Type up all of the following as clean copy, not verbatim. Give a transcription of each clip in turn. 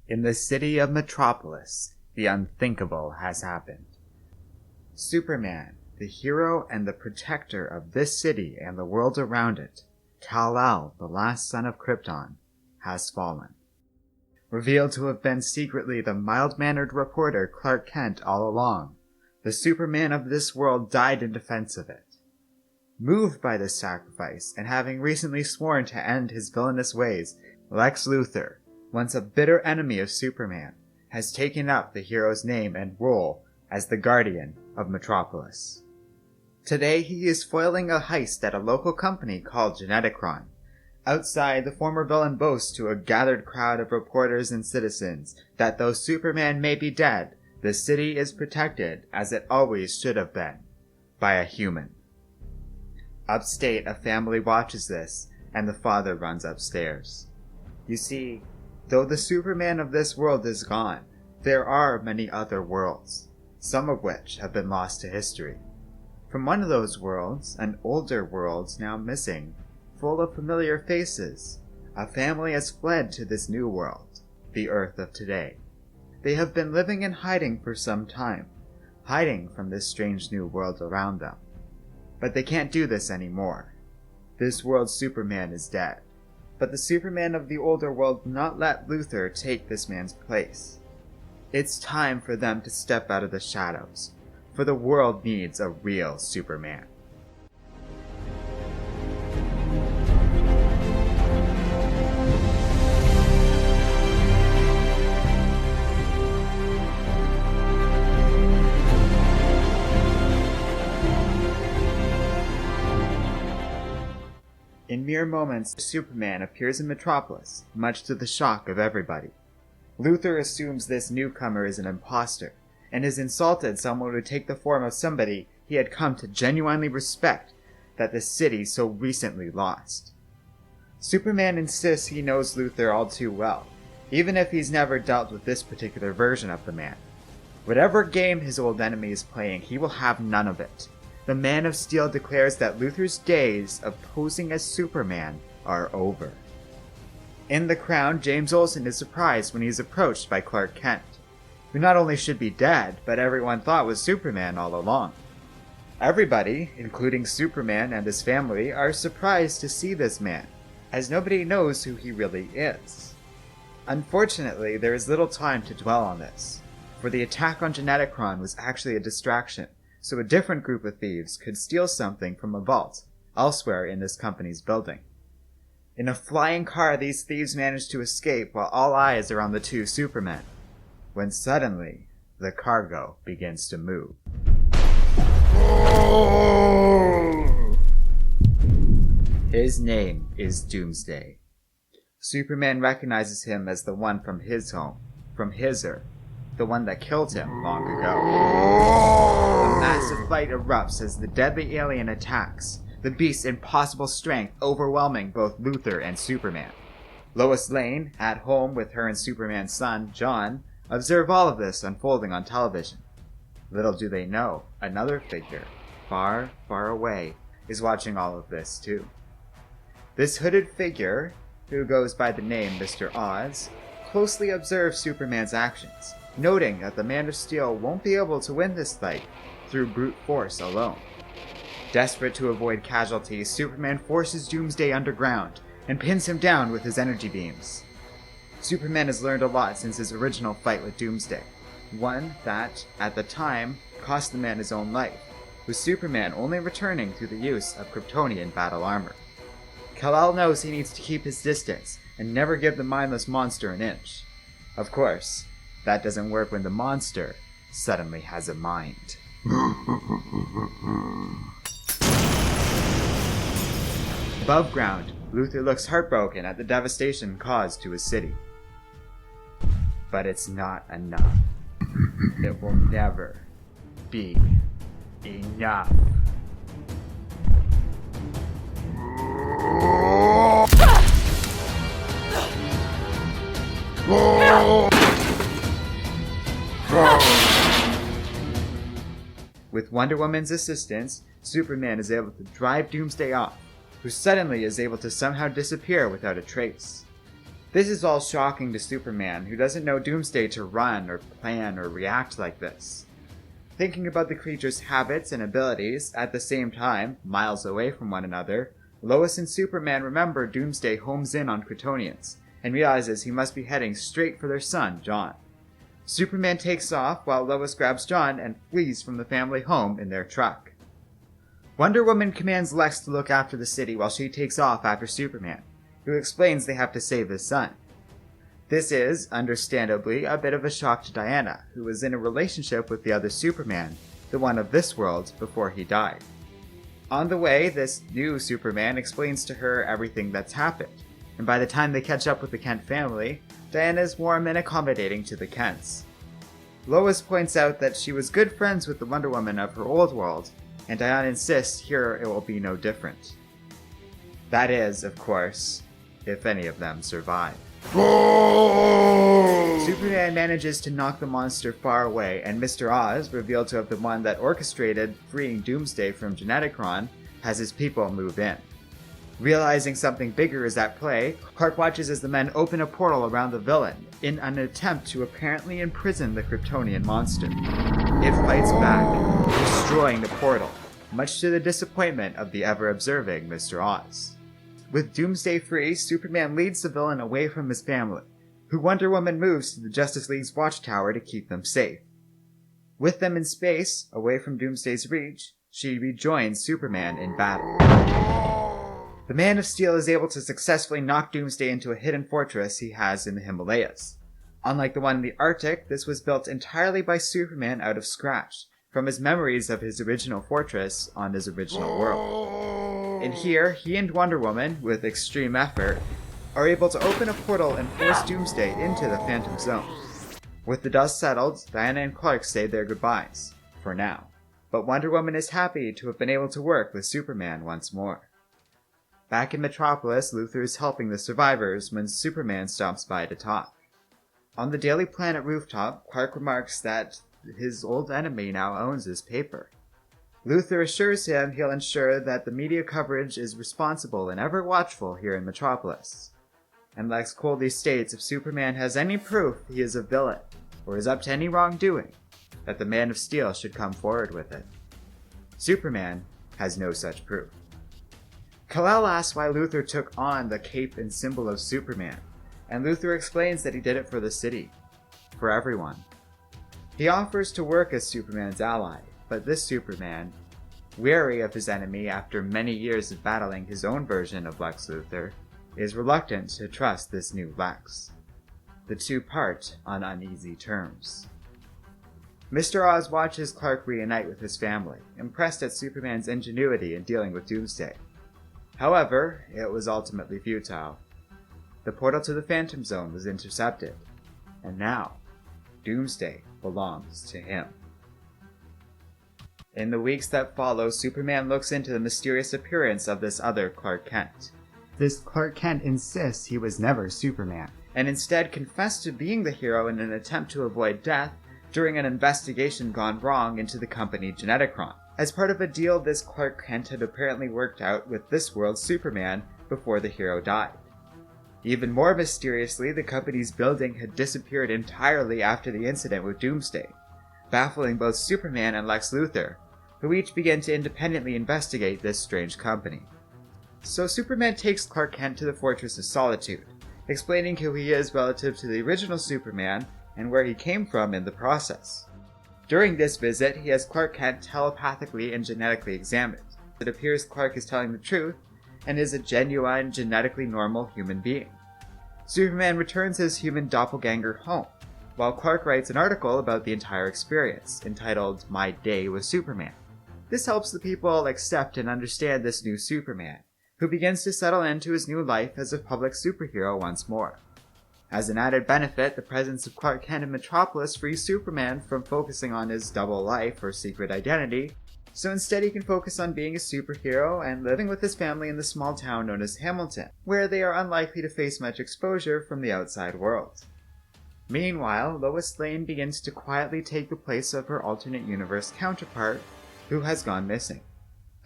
In the city of Metropolis, the unthinkable has happened. Superman, the hero and the protector of this city and the world around it, Kal-El, the last son of Krypton, has fallen. Revealed to have been secretly the mild-mannered reporter Clark Kent all along, the Superman of this world died in defense of it. Moved by this sacrifice, and having recently sworn to end his villainous ways, Lex Luthor, once a bitter enemy of Superman, has taken up the hero's name and role as the guardian of Metropolis. Today he is foiling a heist at a local company called Geneticron. Outside, the former villain boasts to a gathered crowd of reporters and citizens that though Superman may be dead, the city is protected, as it always should have been, by a human. Upstate, a family watches this, and the father runs upstairs. You see, though the Superman of this world is gone, there are many other worlds, some of which have been lost to history. From one of those worlds, an older world now missing, full of familiar faces, a family has fled to this new world, the Earth of today. They have been living in hiding for some time, hiding from this strange new world around them. But they can't do this anymore. This world's Superman is dead, but the Superman of the older world will not let Luthor take this man's place. It's time for them to step out of the shadows, for the world needs a real Superman. In mere moments, Superman appears in Metropolis, much to the shock of everybody. Luthor assumes this newcomer is an imposter, and has insulted someone who would take the form of somebody he had come to genuinely respect that the city so recently lost. Superman insists he knows Luthor all too well, even if he's never dealt with this particular version of the man. Whatever game his old enemy is playing, he will have none of it. The Man of Steel declares that Luthor's days of posing as Superman are over. In The Crown, James Olsen is surprised when he is approached by Clark Kent, who not only should be dead, but everyone thought was Superman all along. Everybody, including Superman and his family, are surprised to see this man, as nobody knows who he really is. Unfortunately, there is little time to dwell on this, for the attack on Geneticron was actually a distraction, so a different group of thieves could steal something from a vault elsewhere in this company's building. In a flying car, these thieves manage to escape while all eyes are on the two Supermen, when suddenly the cargo begins to move. His name is Doomsday. Superman recognizes him as the one from his home, from his Earth, the one that killed him long ago. A massive fight erupts as the deadly alien attacks, the beast's impossible strength overwhelming both Luthor and Superman. Lois Lane, at home with her and Superman's son, John, observe all of this unfolding on television. Little do they know, another figure, far, far away, is watching all of this too. This hooded figure, who goes by the name Mr. Oz, closely observes Superman's actions, noting that the Man of Steel won't be able to win this fight through brute force alone. Desperate to avoid casualties, Superman forces Doomsday underground and pins him down with his energy beams. Superman has learned a lot since his original fight with Doomsday, one that, at the time, cost the man his own life, with Superman only returning through the use of Kryptonian battle armor. Kal-El knows he needs to keep his distance and never give the mindless monster an inch. Of course, that doesn't work when the monster suddenly has a mind. Above ground, Luthor looks heartbroken at the devastation caused to his city. But it's not enough. It will never be enough. With Wonder Woman's assistance, Superman is able to drive Doomsday off, who suddenly is able to somehow disappear without a trace. This is all shocking to Superman, who doesn't know Doomsday to run or plan or react like this. Thinking about the creature's habits and abilities, at the same time, miles away from one another, Lois and Superman remember Doomsday homes in on Kryptonians, and realizes he must be heading straight for their son, John. Superman takes off while Lois grabs John and flees from the family home in their truck. Wonder Woman commands Lex to look after the city while she takes off after Superman, who explains they have to save his son. This is, understandably, a bit of a shock to Diana, who was in a relationship with the other Superman, the one of this world, before he died. On the way, this new Superman explains to her everything that's happened, and by the time they catch up with the Kent family, Diana is warm and accommodating to the Kents. Lois points out that she was good friends with the Wonder Woman of her old world, and Diana insists here it will be no different. That is, of course, if any of them survive. Superman manages to knock the monster far away, and Mr. Oz, revealed to have been the one that orchestrated freeing Doomsday from Geneticron, has his people move in. Realizing something bigger is at play, Clark watches as the men open a portal around the villain, in an attempt to apparently imprison the Kryptonian monster. It fights back, destroying the portal, much to the disappointment of the ever-observing Mr. Oz. With Doomsday free, Superman leads the villain away from his family, who Wonder Woman moves to the Justice League's watchtower to keep them safe. With them in space, away from Doomsday's reach, she rejoins Superman in battle. The Man of Steel is able to successfully knock Doomsday into a hidden fortress he has in the Himalayas. Unlike the one in the Arctic, this was built entirely by Superman out of scratch, from his memories of his original fortress on his original world. And here, he and Wonder Woman, with extreme effort, are able to open a portal and force Doomsday into the Phantom Zone. With the dust settled, Diana and Clark say their goodbyes, for now. But Wonder Woman is happy to have been able to work with Superman once more. Back in Metropolis, Luthor is helping the survivors when Superman stops by to talk. On the Daily Planet rooftop, Clark remarks that his old enemy now owns his paper. Luthor assures him he'll ensure that the media coverage is responsible and ever watchful here in Metropolis. And Lex coldly states if Superman has any proof he is a villain, or is up to any wrongdoing, that the Man of Steel should come forward with it. Superman has no such proof. Kal-El asks why Luthor took on the cape and symbol of Superman, and Luthor explains that he did it for the city, for everyone. He offers to work as Superman's ally, but this Superman, wary of his enemy after many years of battling his own version of Lex Luthor, is reluctant to trust this new Lex. The two part on uneasy terms. Mr. Oz watches Clark reunite with his family, impressed at Superman's ingenuity in dealing with Doomsday. However, it was ultimately futile. The portal to the Phantom Zone was intercepted, and now, Doomsday belongs to him. In the weeks that follow, Superman looks into the mysterious appearance of this other Clark Kent. This Clark Kent insists he was never Superman, and instead confessed to being the hero in an attempt to avoid death during an investigation gone wrong into the company Geneticron. As part of a deal this Clark Kent had apparently worked out with this world's Superman before the hero died. Even more mysteriously, the company's building had disappeared entirely after the incident with Doomsday, baffling both Superman and Lex Luthor, who each began to independently investigate this strange company. So Superman takes Clark Kent to the Fortress of Solitude, explaining who he is relative to the original Superman and where he came from in the process. During this visit, he has Clark Kent telepathically and genetically examined. It appears Clark is telling the truth and is a genuine, genetically normal human being. Superman returns his human doppelganger home, while Clark writes an article about the entire experience, entitled My Day with Superman. This helps the people accept and understand this new Superman, who begins to settle into his new life as a public superhero once more. As an added benefit, the presence of Clark Kent in Metropolis frees Superman from focusing on his double life or secret identity, so instead he can focus on being a superhero and living with his family in the small town known as Hamilton, where they are unlikely to face much exposure from the outside world. Meanwhile, Lois Lane begins to quietly take the place of her alternate universe counterpart, who has gone missing.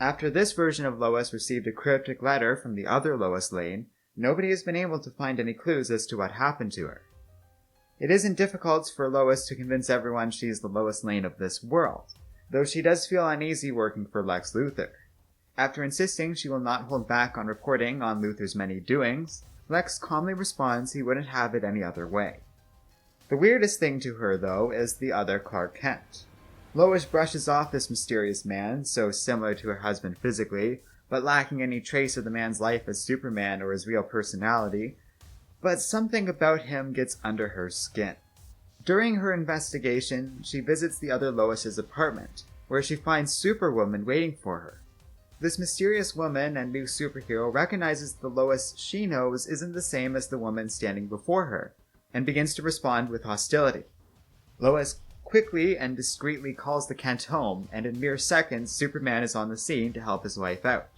After this version of Lois received a cryptic letter from the other Lois Lane, nobody has been able to find any clues as to what happened to her. It isn't difficult for Lois to convince everyone she's the Lois Lane of this world, though she does feel uneasy working for Lex Luthor. After insisting she will not hold back on reporting on Luthor's many doings, Lex calmly responds he wouldn't have it any other way. The weirdest thing to her, though, is the other Clark Kent. Lois brushes off this mysterious man, so similar to her husband physically, but lacking any trace of the man's life as Superman or his real personality, but something about him gets under her skin. During her investigation, she visits the other Lois's apartment, where she finds Superwoman waiting for her. This mysterious woman and new superhero recognizes the Lois she knows isn't the same as the woman standing before her, and begins to respond with hostility. Lois quickly and discreetly calls the Kent home, and in mere seconds, Superman is on the scene to help his wife out.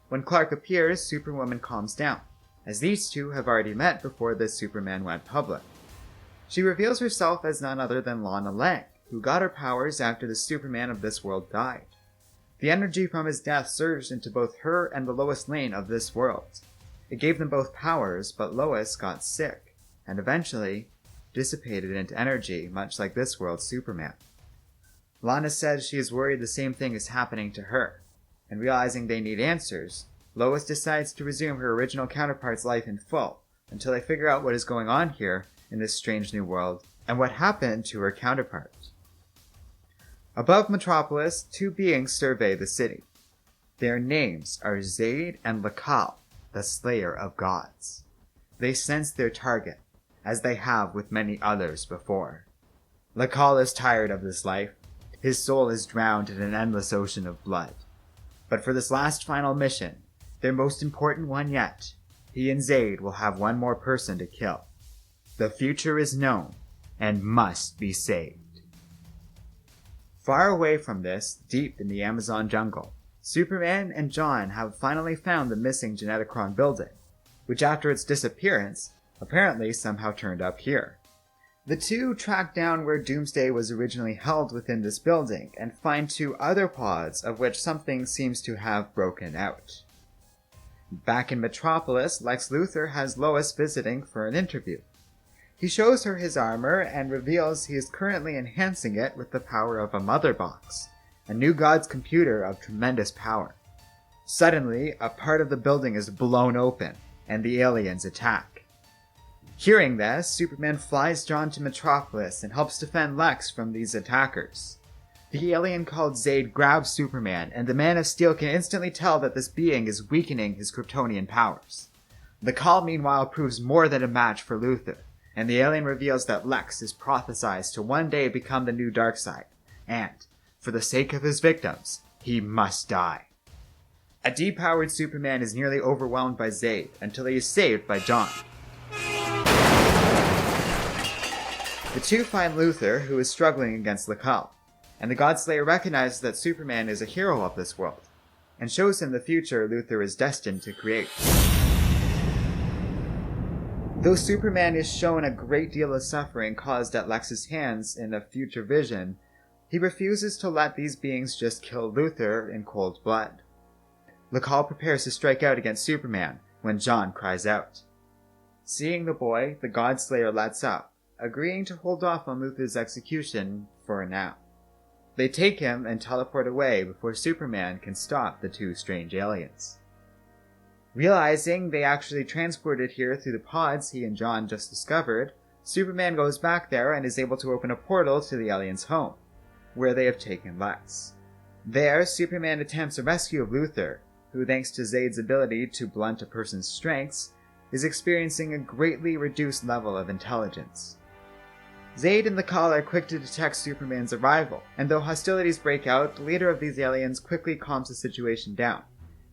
When Clark appears, Superwoman calms down, as these two have already met before this Superman went public. She reveals herself as none other than Lana Lang, who got her powers after the Superman of this world died. The energy from his death surged into both her and the Lois Lane of this world. It gave them both powers, but Lois got sick, and eventually dissipated into energy, much like this world's Superman. Lana says she is worried the same thing is happening to her, and realizing they need answers, Lois decides to resume her original counterpart's life in full, until they figure out what is going on here in this strange new world, and what happened to her counterpart. Above Metropolis, two beings survey the city. Their names are Zayd and Lakal, the Slayer of Gods. They sense their target, as they have with many others before. Lakal is tired of this life. His soul is drowned in an endless ocean of blood. But for this last final mission, their most important one yet, he and Zayd will have one more person to kill. The future is known and must be saved. Far away from this, deep in the Amazon jungle, Superman and John have finally found the missing Geneticron building, which after its disappearance, apparently somehow turned up here. The two track down where Doomsday was originally held within this building and find two other pods of which something seems to have broken out. Back in Metropolis, Lex Luthor has Lois visiting for an interview. He shows her his armor and reveals he is currently enhancing it with the power of a mother box, a new god's computer of tremendous power. Suddenly, a part of the building is blown open, and the aliens attack. Hearing this, Superman flies John to Metropolis and helps defend Lex from these attackers. The alien called Zayd grabs Superman, and the Man of Steel can instantly tell that this being is weakening his Kryptonian powers. The call, meanwhile, proves more than a match for Luthor, and the alien reveals that Lex is prophesized to one day become the new Darkseid, and, for the sake of his victims, he must die. A depowered Superman is nearly overwhelmed by Zayd until he is saved by John. The two find Luthor, who is struggling against Lakal, and the Godslayer recognizes that Superman is a hero of this world, and shows him the future Luthor is destined to create. Though Superman is shown a great deal of suffering caused at Lex's hands in a future vision, he refuses to let these beings just kill Luthor in cold blood. Lakal prepares to strike out against Superman when John cries out. Seeing the boy, the Godslayer lets up, agreeing to hold off on Luthor's execution for now. They take him and teleport away before Superman can stop the two strange aliens. Realizing they actually transported here through the pods he and John just discovered, Superman goes back there and is able to open a portal to the aliens' home, where they have taken Lex. There, Superman attempts a rescue of Luthor, who thanks to Zayd's ability to blunt a person's strengths, is experiencing a greatly reduced level of intelligence. Zayd and Lakal are quick to detect Superman's arrival, and though hostilities break out, the leader of these aliens quickly calms the situation down,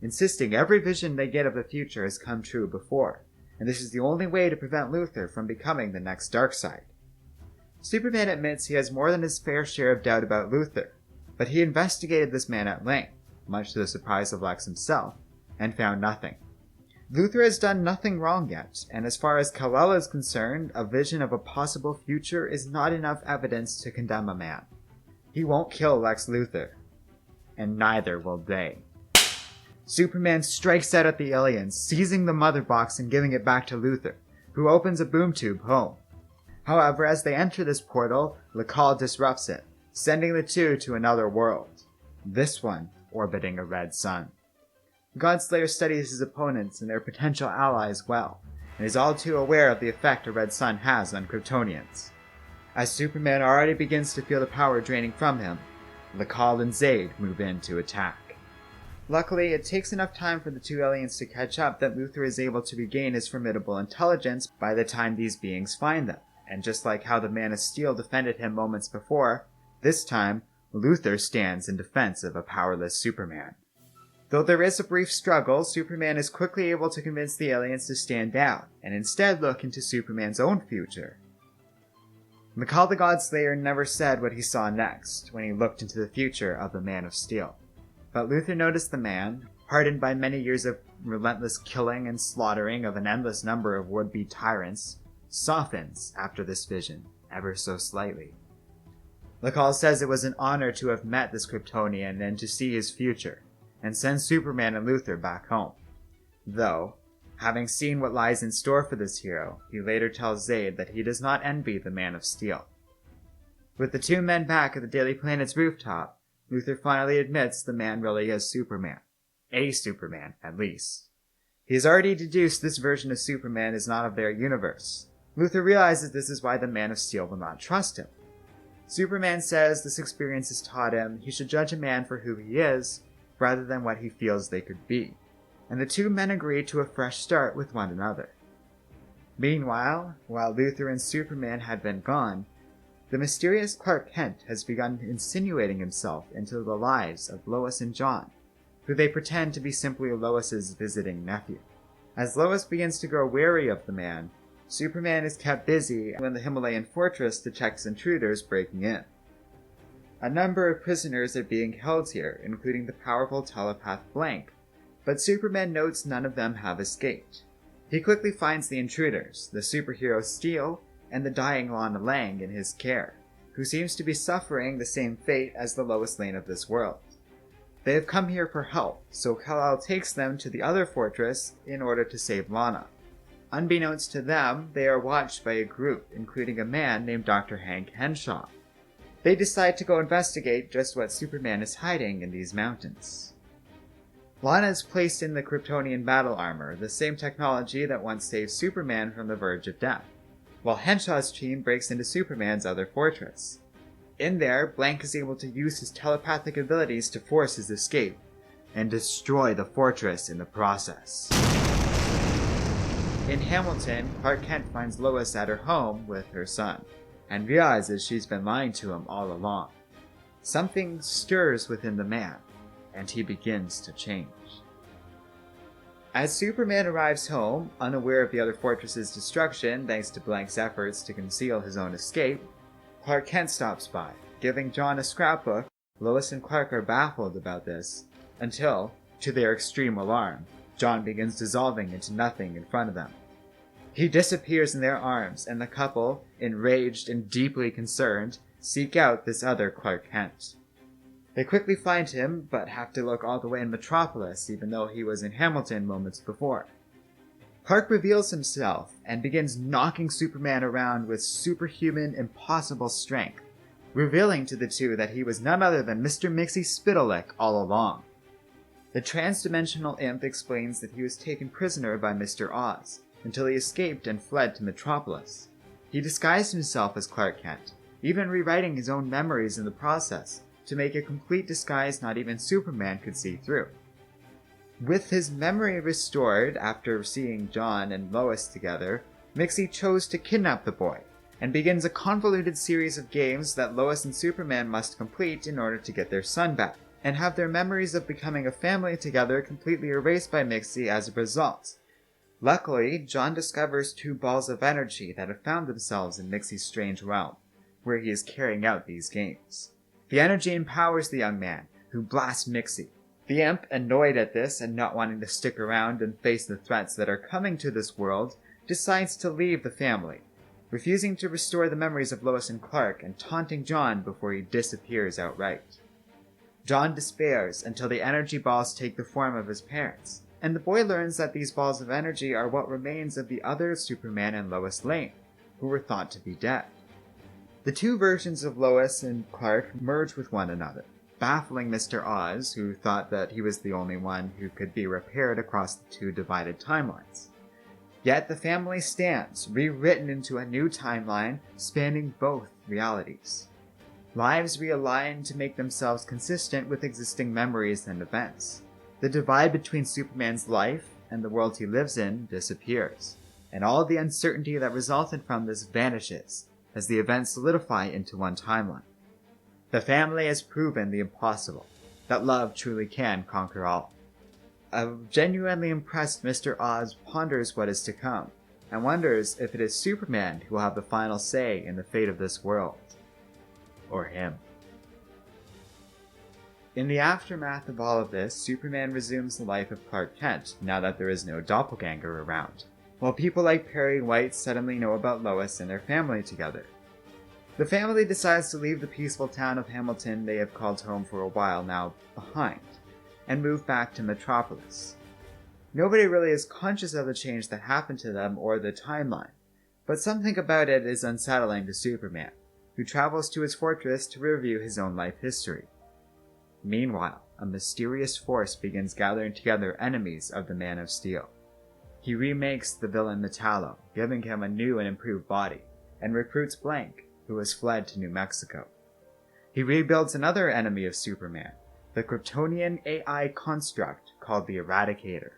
insisting every vision they get of the future has come true before, and this is the only way to prevent Luthor from becoming the next Darkseid. Superman admits he has more than his fair share of doubt about Luthor, but he investigated this man at length, much to the surprise of Lex himself, and found nothing. Luthor has done nothing wrong yet, and as far as Kal-El is concerned, a vision of a possible future is not enough evidence to condemn a man. He won't kill Lex Luthor, and neither will they. Superman strikes out at the aliens, seizing the mother box and giving it back to Luthor, who opens a boom tube home. However, as they enter this portal, Macleod disrupts it, sending the two to another world, this one orbiting a red sun. Godslayer studies his opponents and their potential allies well, and is all too aware of the effect a red sun has on Kryptonians. As Superman already begins to feel the power draining from him, Macleod and Zade move in to attack. Luckily, it takes enough time for the two aliens to catch up that Luthor is able to regain his formidable intelligence by the time these beings find them, and just like how the Man of Steel defended him moments before, this time, Luthor stands in defense of a powerless Superman. Though there is a brief struggle, Superman is quickly able to convince the aliens to stand down, and instead look into Superman's own future. Macleod the Godslayer never said what he saw next when he looked into the future of the Man of Steel. But Luthor noticed the man, hardened by many years of relentless killing and slaughtering of an endless number of would-be tyrants, softens after this vision, ever so slightly. Macleod says it was an honor to have met this Kryptonian and to see his future, and sends Superman and Luthor back home. Though, having seen what lies in store for this hero, he later tells Zade that he does not envy the Man of Steel. With the two men back at the Daily Planet's rooftop, Luthor finally admits the man really is Superman. A Superman, at least. He has already deduced this version of Superman is not of their universe. Luthor realizes this is why the Man of Steel will not trust him. Superman says this experience has taught him he should judge a man for who he is, rather than what he feels they could be, and the two men agree to a fresh start with one another. Meanwhile, while Luthor and Superman had been gone, the mysterious Clark Kent has begun insinuating himself into the lives of Lois and John, who they pretend to be simply Lois's visiting nephew. As Lois begins to grow wary of the man, Superman is kept busy when the Himalayan fortress detects intruders breaking in. A number of prisoners are being held here, including the powerful telepath Blank, but Superman notes none of them have escaped. He quickly finds the intruders, the superhero Steel, and the dying Lana Lang in his care, who seems to be suffering the same fate as the Lois Lane of this world. They have come here for help, so Kal-El takes them to the other fortress in order to save Lana. Unbeknownst to them, they are watched by a group, including a man named Dr. Hank Henshaw. They decide to go investigate just what Superman is hiding in these mountains. Lana is placed in the Kryptonian battle armor, the same technology that once saved Superman from the verge of death, while Henshaw's team breaks into Superman's other fortress. In there, Blank is able to use his telepathic abilities to force his escape, and destroy the fortress in the process. In Hamilton, Clark Kent finds Lois at her home with her son, and realizes she's been lying to him all along. Something stirs within the man, and he begins to change. As Superman arrives home, unaware of the other fortress's destruction thanks to Blank's efforts to conceal his own escape, Clark Kent stops by, giving John a scrapbook. Lois and Clark are baffled about this, until, to their extreme alarm, John begins dissolving into nothing in front of them. He disappears in their arms, and the couple, enraged and deeply concerned, seek out this other Clark Kent. They quickly find him, but have to look all the way in Metropolis, even though he was in Hamilton moments before. Clark reveals himself and begins knocking Superman around with superhuman, impossible strength, revealing to the two that he was none other than Mr. Mixie Spittlelick all along. The transdimensional imp explains that he was taken prisoner by Mr. Oz, until he escaped and fled to Metropolis. He disguised himself as Clark Kent, even rewriting his own memories in the process, to make a complete disguise not even Superman could see through. With his memory restored after seeing John and Lois together, Mixie chose to kidnap the boy, and begins a convoluted series of games that Lois and Superman must complete in order to get their son back, and have their memories of becoming a family together completely erased by Mixie as a result. Luckily, John discovers two balls of energy that have found themselves in Mixie's strange realm, where he is carrying out these games. The energy empowers the young man, who blasts Mixie. The imp, annoyed at this and not wanting to stick around and face the threats that are coming to this world, decides to leave the family, refusing to restore the memories of Lois and Clark and taunting John before he disappears outright. John despairs until the energy balls take the form of his parents, and the boy learns that these balls of energy are what remains of the other Superman and Lois Lane, who were thought to be dead. The two versions of Lois and Clark merge with one another, baffling Mr. Oz, who thought that he was the only one who could be repaired across the two divided timelines. Yet the family stands, rewritten into a new timeline spanning both realities. Lives realign to make themselves consistent with existing memories and events. The divide between Superman's life and the world he lives in disappears, and all the uncertainty that resulted from this vanishes as the events solidify into one timeline. The family has proven the impossible, that love truly can conquer all. A genuinely impressed Mr. Oz ponders what is to come, and wonders if it is Superman who will have the final say in the fate of this world. Or him. In the aftermath of all of this, Superman resumes the life of Clark Kent now that there is no doppelganger around, while people like Perry White suddenly know about Lois and their family together. The family decides to leave the peaceful town of Hamilton they have called home for a while now behind, and move back to Metropolis. Nobody really is conscious of the change that happened to them or the timeline, but something about it is unsettling to Superman, who travels to his fortress to review his own life history. Meanwhile, a mysterious force begins gathering together enemies of the Man of Steel. He remakes the villain Metallo, giving him a new and improved body, and recruits Blank, who has fled to New Mexico. He rebuilds another enemy of Superman, the Kryptonian AI construct called the Eradicator.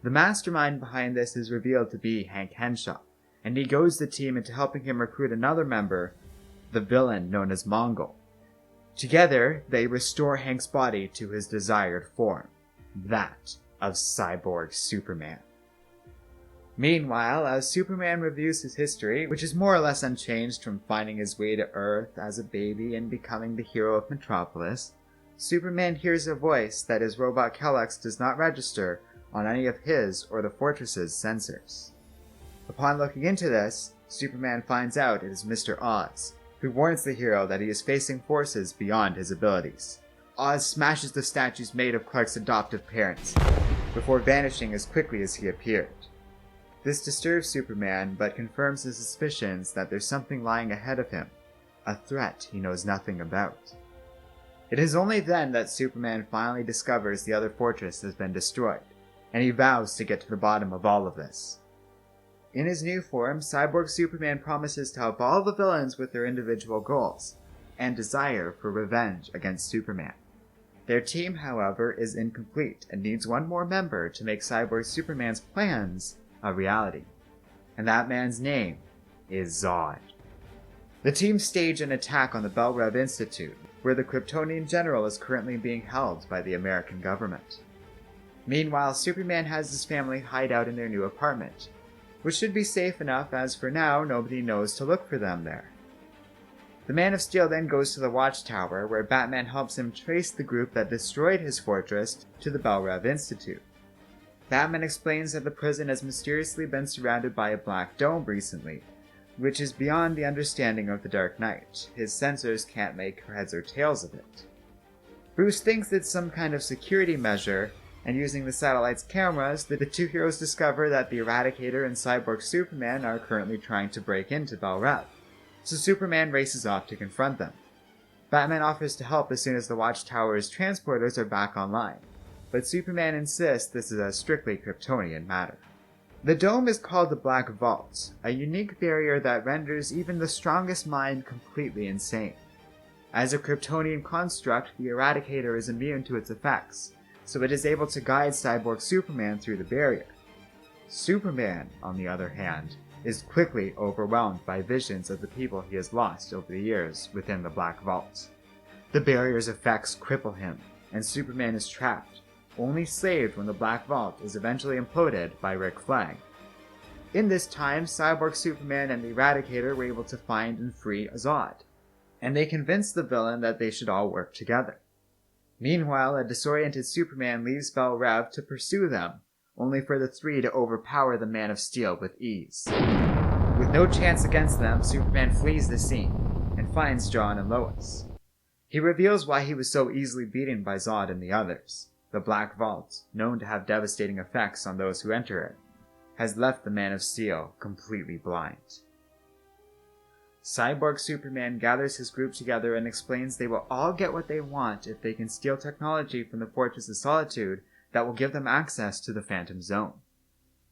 The mastermind behind this is revealed to be Hank Henshaw, and he goads the team into helping him recruit another member, the villain known as Mongol. Together, they restore Hank's body to his desired form, that of Cyborg Superman. Meanwhile, as Superman reviews his history, which is more or less unchanged from finding his way to Earth as a baby and becoming the hero of Metropolis, Superman hears a voice that his robot Kellex does not register on any of his or the Fortress's sensors. Upon looking into this, Superman finds out it is Mr. Oz, who warns the hero that he is facing forces beyond his abilities. Oz smashes the statues made of Clark's adoptive parents, before vanishing as quickly as he appeared. This disturbs Superman, but confirms his suspicions that there's something lying ahead of him, a threat he knows nothing about. It is only then that Superman finally discovers the other fortress has been destroyed, and he vows to get to the bottom of all of this. In his new form, Cyborg Superman promises to help all the villains with their individual goals, and desire for revenge against Superman. Their team, however, is incomplete, and needs one more member to make Cyborg Superman's plans a reality. And that man's name is Zod. The team stage an attack on the Bell Rev Institute, where the Kryptonian general is currently being held by the American government. Meanwhile, Superman has his family hide out in their new apartment, which should be safe enough as for now nobody knows to look for them there. The Man of Steel then goes to the Watchtower, where Batman helps him trace the group that destroyed his fortress to the Bell Rev Institute. Batman explains that the prison has mysteriously been surrounded by a black dome recently, which is beyond the understanding of the Dark Knight. His sensors can't make heads or tails of it. Bruce thinks it's some kind of security measure, and using the satellite's cameras, the two heroes discover that the Eradicator and Cyborg Superman are currently trying to break into Bell Rev, so Superman races off to confront them. Batman offers to help as soon as the Watchtower's transporters are back online, but Superman insists this is a strictly Kryptonian matter. The dome is called the Black Vault, a unique barrier that renders even the strongest mind completely insane. As a Kryptonian construct, the Eradicator is immune to its effects, so it is able to guide Cyborg Superman through the barrier. Superman, on the other hand, is quickly overwhelmed by visions of the people he has lost over the years within the Black Vault. The barrier's effects cripple him, and Superman is trapped, only saved when the Black Vault is eventually imploded by Rick Flag. In this time, Cyborg Superman and the Eradicator were able to find and free Zod, and they convince the villain that they should all work together. Meanwhile, a disoriented Superman leaves Bell Rev to pursue them, only for the three to overpower the Man of Steel with ease. With no chance against them, Superman flees the scene, and finds John and Lois. He reveals why he was so easily beaten by Zod and the others. The Black Vault, known to have devastating effects on those who enter it, has left the Man of Steel completely blind. Cyborg Superman gathers his group together and explains they will all get what they want if they can steal technology from the Fortress of Solitude that will give them access to the Phantom Zone.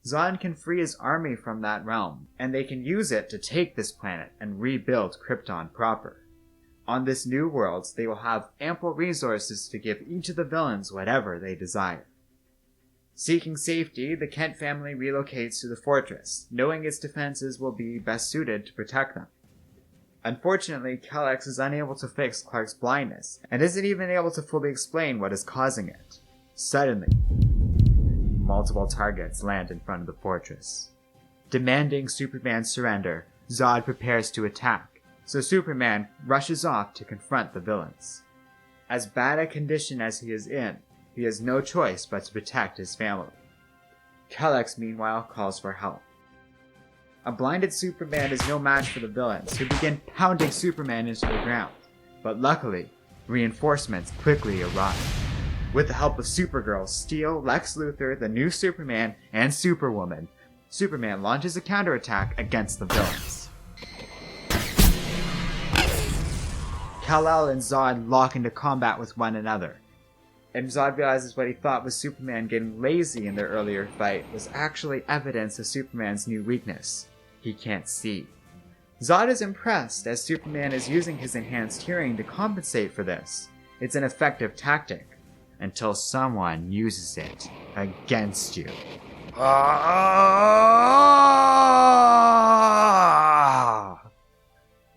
Zod can free his army from that realm, and they can use it to take this planet and rebuild Krypton proper. On this new world, they will have ample resources to give each of the villains whatever they desire. Seeking safety, the Kent family relocates to the fortress, knowing its defenses will be best suited to protect them. Unfortunately, Kelex is unable to fix Clark's blindness, and isn't even able to fully explain what is causing it. Suddenly, multiple targets land in front of the fortress. Demanding Superman's surrender, Zod prepares to attack, so Superman rushes off to confront the villains. As bad a condition as he is in, he has no choice but to protect his family. Kelex, meanwhile, calls for help. A blinded Superman is no match for the villains, who begin pounding Superman into the ground. But luckily, reinforcements quickly arrive. With the help of Supergirl, Steel, Lex Luthor, the new Superman, and Superwoman, Superman launches a counterattack against the villains. Kal-El and Zod lock into combat with one another, and Zod realizes what he thought was Superman getting lazy in their earlier fight was actually evidence of Superman's new weakness. He can't see. Zod is impressed as Superman is using his enhanced hearing to compensate for this. It's an effective tactic, until someone uses it against you.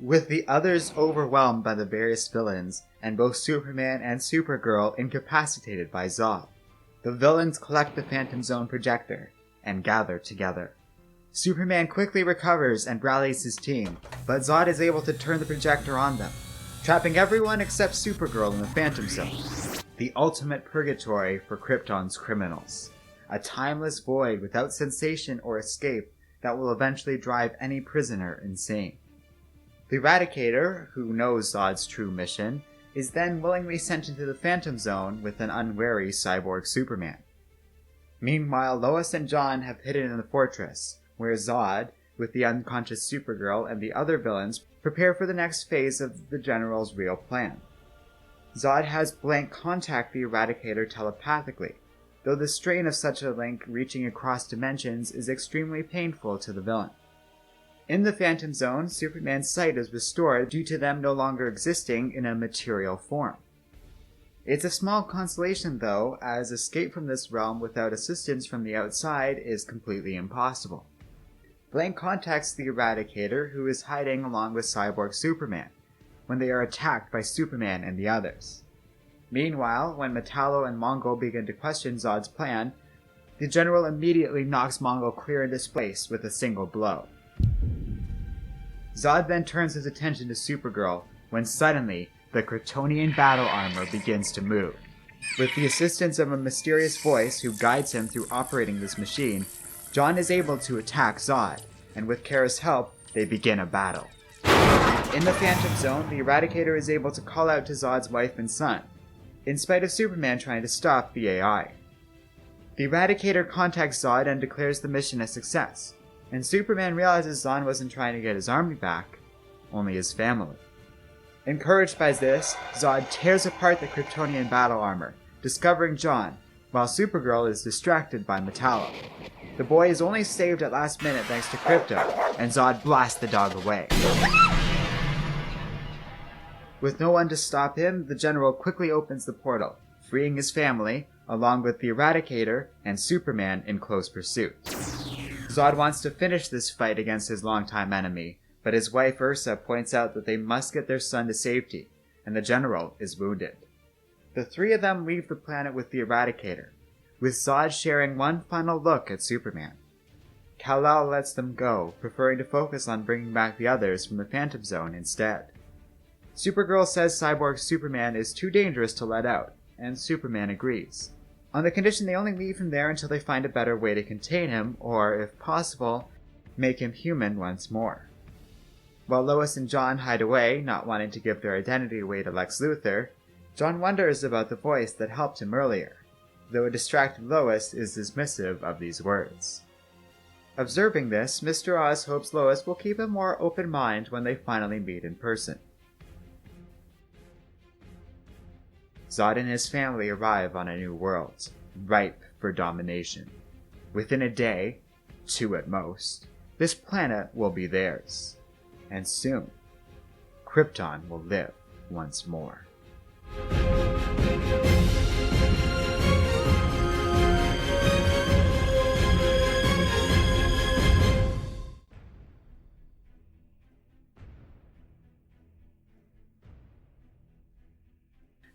With the others overwhelmed by the various villains, and both Superman and Supergirl incapacitated by Zod, the villains collect the Phantom Zone projector and gather together. Superman quickly recovers and rallies his team, but Zod is able to turn the projector on them, trapping everyone except Supergirl in the Phantom Zone, the ultimate purgatory for Krypton's criminals, a timeless void without sensation or escape that will eventually drive any prisoner insane. The Eradicator, who knows Zod's true mission, is then willingly sent into the Phantom Zone with an unwary cyborg Superman. Meanwhile, Lois and John have hidden in the fortress, where Zod, with the unconscious Supergirl and the other villains, prepare for the next phase of the General's real plan. Zod has Blank contact the Eradicator telepathically, though the strain of such a link reaching across dimensions is extremely painful to the villain. In the Phantom Zone, Superman's sight is restored due to them no longer existing in a material form. It's a small consolation though, as escape from this realm without assistance from the outside is completely impossible. Blank contacts the Eradicator, who is hiding along with Cyborg Superman, when they are attacked by Superman and the others. Meanwhile, when Metallo and Mongol begin to question Zod's plan, the General immediately knocks Mongol clear into space with a single blow. Zod then turns his attention to Supergirl, when suddenly, the Kryptonian battle armor begins to move. With the assistance of a mysterious voice who guides him through operating this machine, John is able to attack Zod, and with Kara's help, they begin a battle. In the Phantom Zone, the Eradicator is able to call out to Zod's wife and son, in spite of Superman trying to stop the AI. The Eradicator contacts Zod and declares the mission a success, and Superman realizes Zod wasn't trying to get his army back, only his family. Encouraged by this, Zod tears apart the Kryptonian battle armor, discovering John, while Supergirl is distracted by Metallo. The boy is only saved at last minute thanks to Krypto, and Zod blasts the dog away. With no one to stop him, the General quickly opens the portal, freeing his family, along with the Eradicator and Superman in close pursuit. Zod wants to finish this fight against his longtime enemy, but his wife Ursa points out that they must get their son to safety, and the General is wounded. The three of them leave the planet with the Eradicator, with Zod sharing one final look at Superman. Kal-El lets them go, preferring to focus on bringing back the others from the Phantom Zone instead. Supergirl says Cyborg Superman is too dangerous to let out, and Superman agrees, on the condition they only leave him there until they find a better way to contain him, or, if possible, make him human once more. While Lois and John hide away, not wanting to give their identity away to Lex Luthor, John wonders about the voice that helped him earlier, though a distracted Lois is dismissive of these words. Observing this, Mr. Oz hopes Lois will keep a more open mind when they finally meet in person. Zod and his family arrive on a new world, ripe for domination. Within a day, 2 at most, this planet will be theirs. And soon, Krypton will live once more.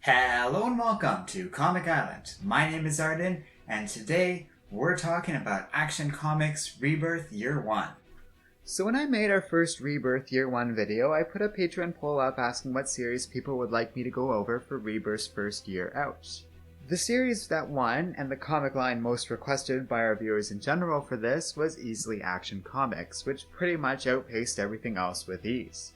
Hello and welcome to Comic Island. My name is Arden, and today we're talking about Action Comics Rebirth Year 1. So when I made our first Rebirth Year 1 video, I put a Patreon poll up asking what series people would like me to go over for Rebirth's first year out. The series that won, and the comic line most requested by our viewers in general for this, was easily Action Comics, which pretty much outpaced everything else with ease.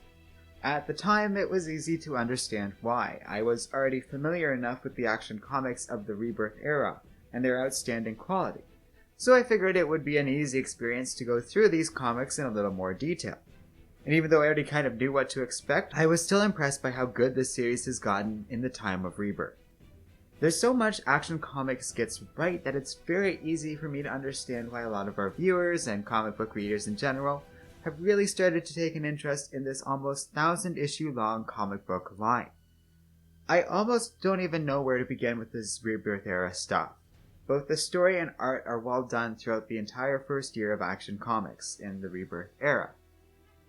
At the time, it was easy to understand why. I was already familiar enough with the Action Comics of the Rebirth era, and their outstanding quality. So I figured it would be an easy experience to go through these comics in a little more detail. And even though I already kind of knew what to expect, I was still impressed by how good this series has gotten in the time of Rebirth. There's so much Action Comics gets right that it's very easy for me to understand why a lot of our viewers and comic book readers in general have really started to take an interest in this almost 1,000-issue long comic book line. I almost don't even know where to begin with this Rebirth era stuff. Both the story and art are well done throughout the entire first year of Action Comics in the Rebirth era.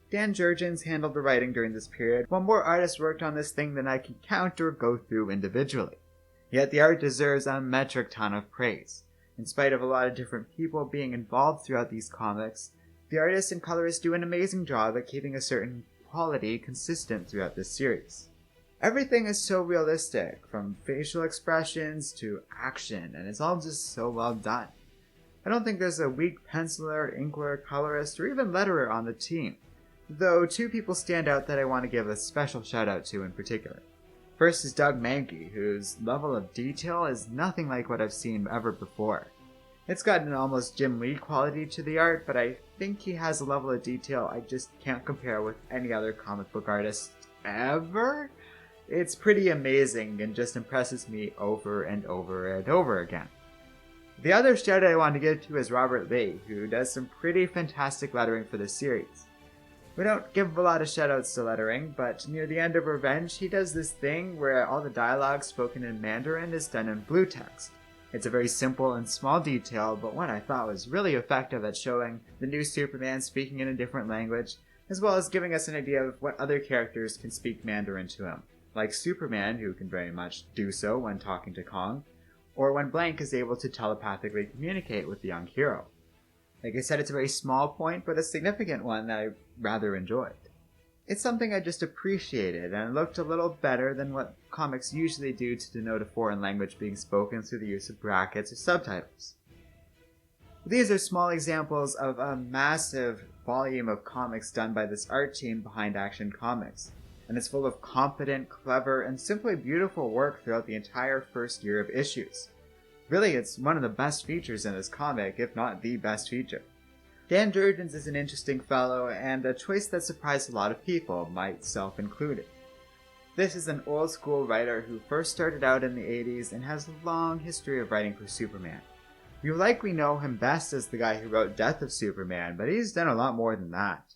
Dan Jurgens handled the writing during this period, while more artists worked on this thing than I can count or go through individually. Yet the art deserves a metric ton of praise. In spite of a lot of different people being involved throughout these comics, the artists and colorists do an amazing job at keeping a certain quality consistent throughout this series. Everything is so realistic, from facial expressions to action, and it's all just so well done. I don't think there's a weak penciler, inkler, colorist, or even letterer on the team, though 2 people stand out that I want to give a special shout out to in particular. First is Doug Mahnke, whose level of detail is nothing like what I've seen ever before. It's got an almost Jim Lee quality to the art, but I think he has a level of detail I just can't compare with any other comic book artist ever. It's pretty amazing and just impresses me over and over and over again. The other shout out I want to give to is Robert Lee, who does some pretty fantastic lettering for this series. We don't give a lot of shout outs to lettering, but near the end of Revenge, he does this thing where all the dialogue spoken in Mandarin is done in blue text. It's a very simple and small detail, but one I thought was really effective at showing the new Superman speaking in a different language, as well as giving us an idea of what other characters can speak Mandarin to him, like Superman, who can very much do so when talking to Kong, or when Blank is able to telepathically communicate with the young hero. Like I said, it's a very small point, but a significant one that I rather enjoyed. It's something I just appreciated, and it looked a little better than what comics usually do to denote a foreign language being spoken through the use of brackets or subtitles. These are small examples of a massive volume of comics done by this art team behind Action Comics, and it's full of competent, clever, and simply beautiful work throughout the entire first year of issues. Really, it's one of the best features in this comic, if not the best feature. Dan Jurgens is an interesting fellow, and a choice that surprised a lot of people, myself included. This is an old-school writer who first started out in the 80s and has a long history of writing for Superman. You likely know him best as the guy who wrote Death of Superman, but he's done a lot more than that.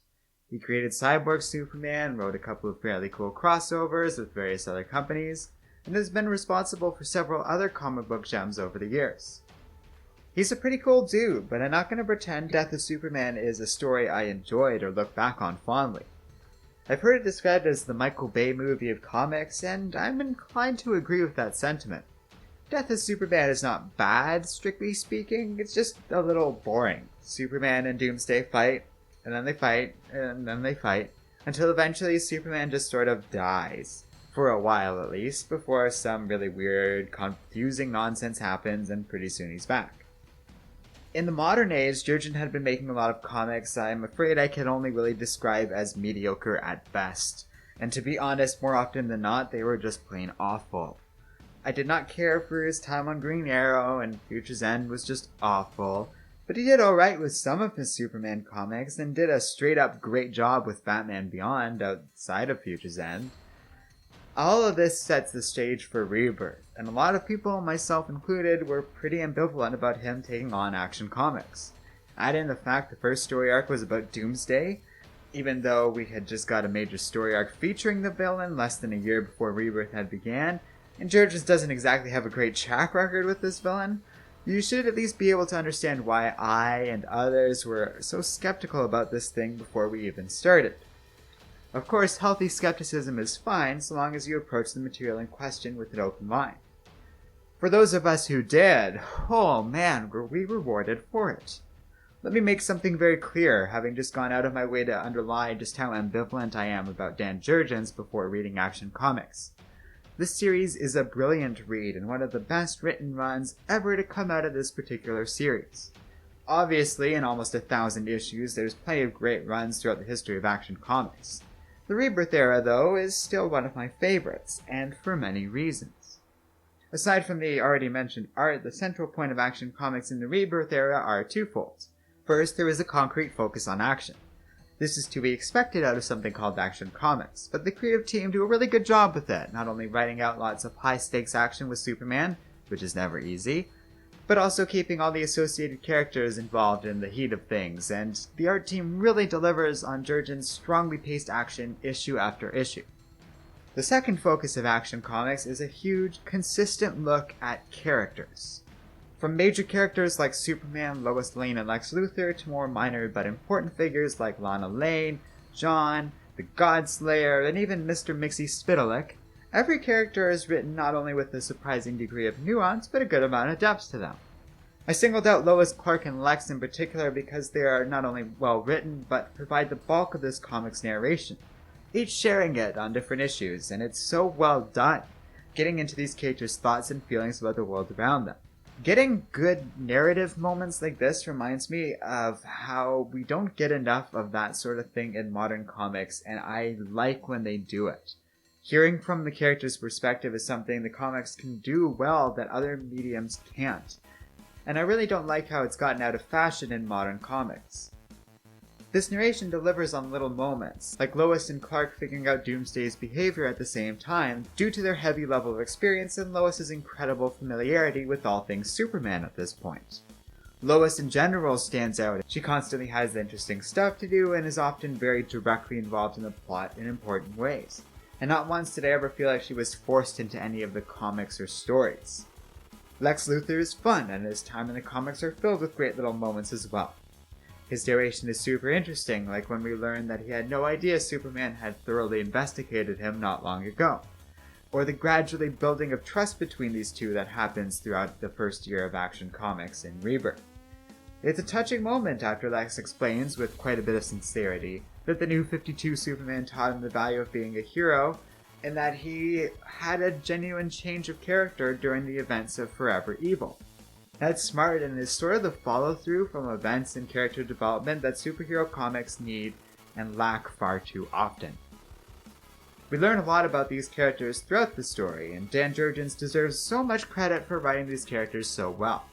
He created Cyborg Superman, wrote a couple of fairly cool crossovers with various other companies, and has been responsible for several other comic book gems over the years. He's a pretty cool dude, but I'm not going to pretend Death of Superman is a story I enjoyed or look back on fondly. I've heard it described as the Michael Bay movie of comics, and I'm inclined to agree with that sentiment. Death of Superman is not bad, strictly speaking, it's just a little boring. Superman and Doomsday fight, and then they fight, and then they fight, until eventually Superman just sort of dies. For a while at least, before some really weird, confusing nonsense happens, and pretty soon he's back. In the modern age, Jurgen had been making a lot of comics I'm afraid I can only really describe as mediocre at best. And to be honest, more often than not, they were just plain awful. I did not care for his time on Green Arrow, and Future's End was just awful. But he did alright with some of his Superman comics, and did a straight-up great job with Batman Beyond outside of Future's End. All of this sets the stage for Rebirth, and a lot of people, myself included, were pretty ambivalent about him taking on Action Comics. Add in the fact the first story arc was about Doomsday, even though we had just got a major story arc featuring the villain less than a year before Rebirth had began, and Jurgens doesn't exactly have a great track record with this villain, you should at least be able to understand why I and others were so skeptical about this thing before we even started. Of course, healthy skepticism is fine so long as you approach the material in question with an open mind. For those of us who did, oh man, were we rewarded for it. Let me make something very clear, having just gone out of my way to underline just how ambivalent I am about Dan Jurgens before reading Action Comics. This series is a brilliant read and one of the best written runs ever to come out of this particular series. Obviously, in almost 1,000 issues, there's plenty of great runs throughout the history of Action Comics. The Rebirth era, though, is still one of my favorites, and for many reasons. Aside from the already mentioned art, the central point of Action Comics in the Rebirth era are twofold. First, there is a concrete focus on action. This is to be expected out of something called Action Comics, but the creative team do a really good job with it, not only writing out lots of high-stakes action with Superman, which is never easy, but also keeping all the associated characters involved in the heat of things, and the art team really delivers on Jurgens' strongly paced action issue after issue. The second focus of Action Comics is a huge, consistent look at characters. From major characters like Superman, Lois Lane, and Lex Luthor to more minor but important figures like Lana Lane, John, the Godslayer, and even Mr. Mixie Spitalik, every character is written not only with a surprising degree of nuance, but a good amount of depth to them. I singled out Lois, Clark, and Lex in particular because they are not only well written, but provide the bulk of this comic's narration, each sharing it on different issues, and it's so well done, getting into these characters' thoughts and feelings about the world around them. Getting good narrative moments like this reminds me of how we don't get enough of that sort of thing in modern comics, and I like when they do it. Hearing from the character's perspective is something the comics can do well that other mediums can't, and I really don't like how it's gotten out of fashion in modern comics. This narration delivers on little moments, like Lois and Clark figuring out Doomsday's behavior at the same time due to their heavy level of experience and Lois's incredible familiarity with all things Superman at this point. Lois in general stands out. She constantly has interesting stuff to do and is often very directly involved in the plot in important ways. And not once did I ever feel like she was forced into any of the comics or stories. Lex Luthor is fun, and his time in the comics are filled with great little moments as well. His narration is super interesting, like when we learn that he had no idea Superman had thoroughly investigated him not long ago, or the gradually building of trust between these two that happens throughout the first year of Action Comics in Rebirth. It's a touching moment after Lex explains, with quite a bit of sincerity, that the New 52 Superman taught him the value of being a hero, and that he had a genuine change of character during the events of Forever Evil. That's smart and is sort of the follow-through from events and character development that superhero comics need and lack far too often. We learn a lot about these characters throughout the story, and Dan Jurgens deserves so much credit for writing these characters so well.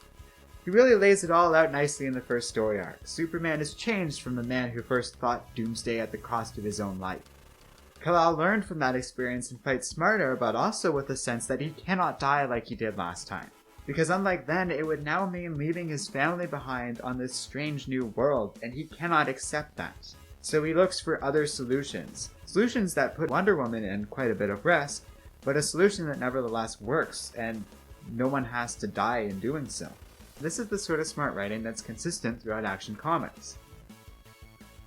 He really lays it all out nicely in the first story arc. Superman is changed from the man who first fought Doomsday at the cost of his own life. Kal-El learned from that experience and fights smarter, but also with the sense that he cannot die like he did last time. Because unlike then, it would now mean leaving his family behind on this strange new world, and he cannot accept that. So he looks for other solutions. Solutions that put Wonder Woman in quite a bit of risk, but a solution that nevertheless works, and no one has to die in doing so. This is the sort of smart writing that's consistent throughout Action Comics.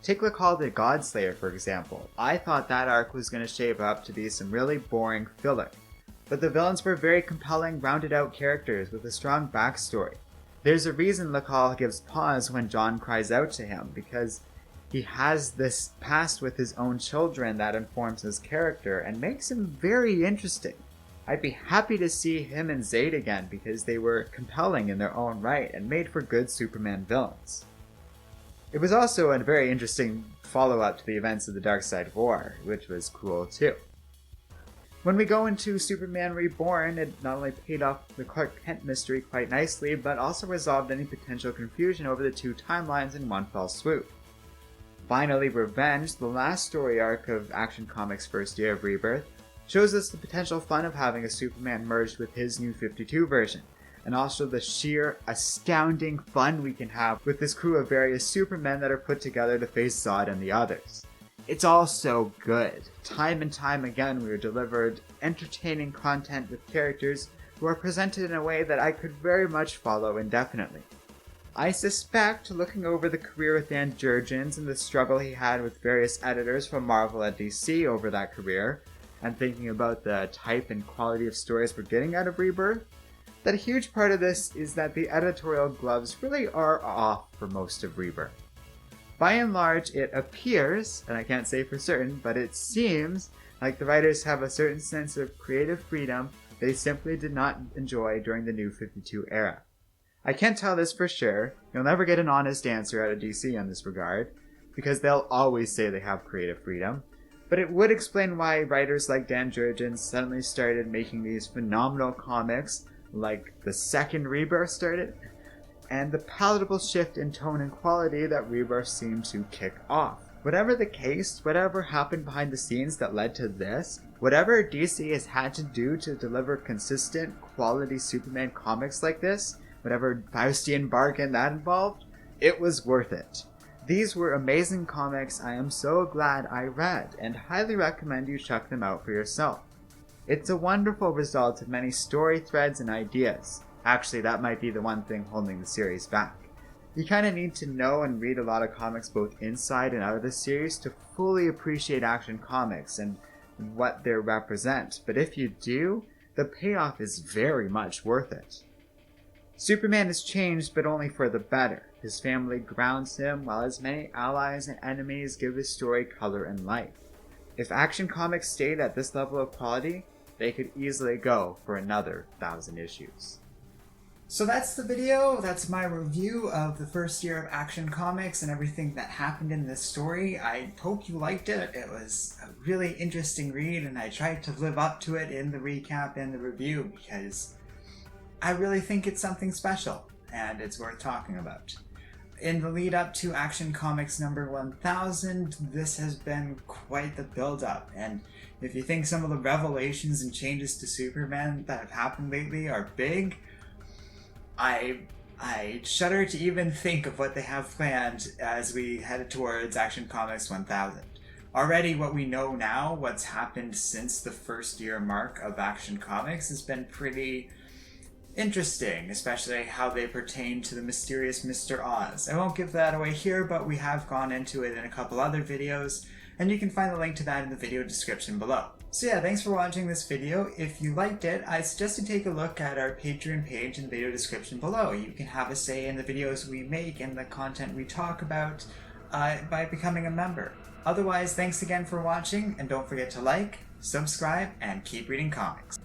Take the call to Godslayer, for example. I thought that arc was going to shape up to be some really boring filler. But the villains were very compelling, rounded-out characters with a strong backstory. There's a reason Lacall gives pause when John cries out to him, because he has this past with his own children that informs his character and makes him very interesting. I'd be happy to see him and Zayd again because they were compelling in their own right and made for good Superman villains. It was also a very interesting follow-up to the events of the Darkseid War, which was cool too. When we go into Superman Reborn, it not only paid off the Clark Kent mystery quite nicely, but also resolved any potential confusion over the two timelines in one fell swoop. Finally, Revenge, the last story arc of Action Comics' first year of Rebirth, shows us the potential fun of having a Superman merged with his New 52 version, and also the sheer, astounding fun we can have with this crew of various Supermen that are put together to face Zod and the others. It's all so good. Time and time again we are delivered entertaining content with characters who are presented in a way that I could very much follow indefinitely. I suspect, looking over the career of Dan Jurgens and the struggle he had with various editors from Marvel and DC over that career, and thinking about the type and quality of stories we're getting out of Rebirth, that a huge part of this is that the editorial gloves really are off for most of Rebirth. By and large, it appears, and I can't say for certain, but it seems like the writers have a certain sense of creative freedom they simply did not enjoy during the New 52 era. I can't tell this for sure. You'll never get an honest answer out of DC on this regard, because they'll always say they have creative freedom, but it would explain why writers like Dan Jurgens suddenly started making these phenomenal comics, like the second Rebirth started, and the palatable shift in tone and quality that Rebirth seemed to kick off. Whatever the case, whatever happened behind the scenes that led to this, whatever DC has had to do to deliver consistent, quality Superman comics like this, whatever Faustian bargain that involved, it was worth it. These were amazing comics I am so glad I read, and highly recommend you check them out for yourself. It's a wonderful result of many story threads and ideas. Actually, that might be the one thing holding the series back. You kind of need to know and read a lot of comics both inside and out of the series to fully appreciate Action Comics and what they represent, but if you do, the payoff is very much worth it. Superman has changed, but only for the better. His family grounds him, while his many allies and enemies give his story color and life. If Action Comics stayed at this level of quality, they could easily go for another 1,000 issues. So that's the video. That's my review of the first year of Action Comics and everything that happened in this story. I hope you liked it. It was a really interesting read, and I tried to live up to it in the recap and the review because I really think it's something special and it's worth talking about. In the lead up to Action Comics number 1000, this has been quite the build-up, and if you think some of the revelations and changes to Superman that have happened lately are big, I shudder to even think of what they have planned as we head towards Action Comics 1000. Already what we know now, what's happened since the first year mark of Action Comics, has been pretty interesting, especially how they pertain to the mysterious Mr. Oz. I won't give that away here, but we have gone into it in a couple other videos, and you can find the link to that in the video description below. So yeah, thanks for watching this video. If you liked it, I suggest you take a look at our Patreon page in the video description below. You can have a say in the videos we make and the content we talk about by becoming a member. Otherwise, thanks again for watching, and don't forget to like, subscribe, and keep reading comics.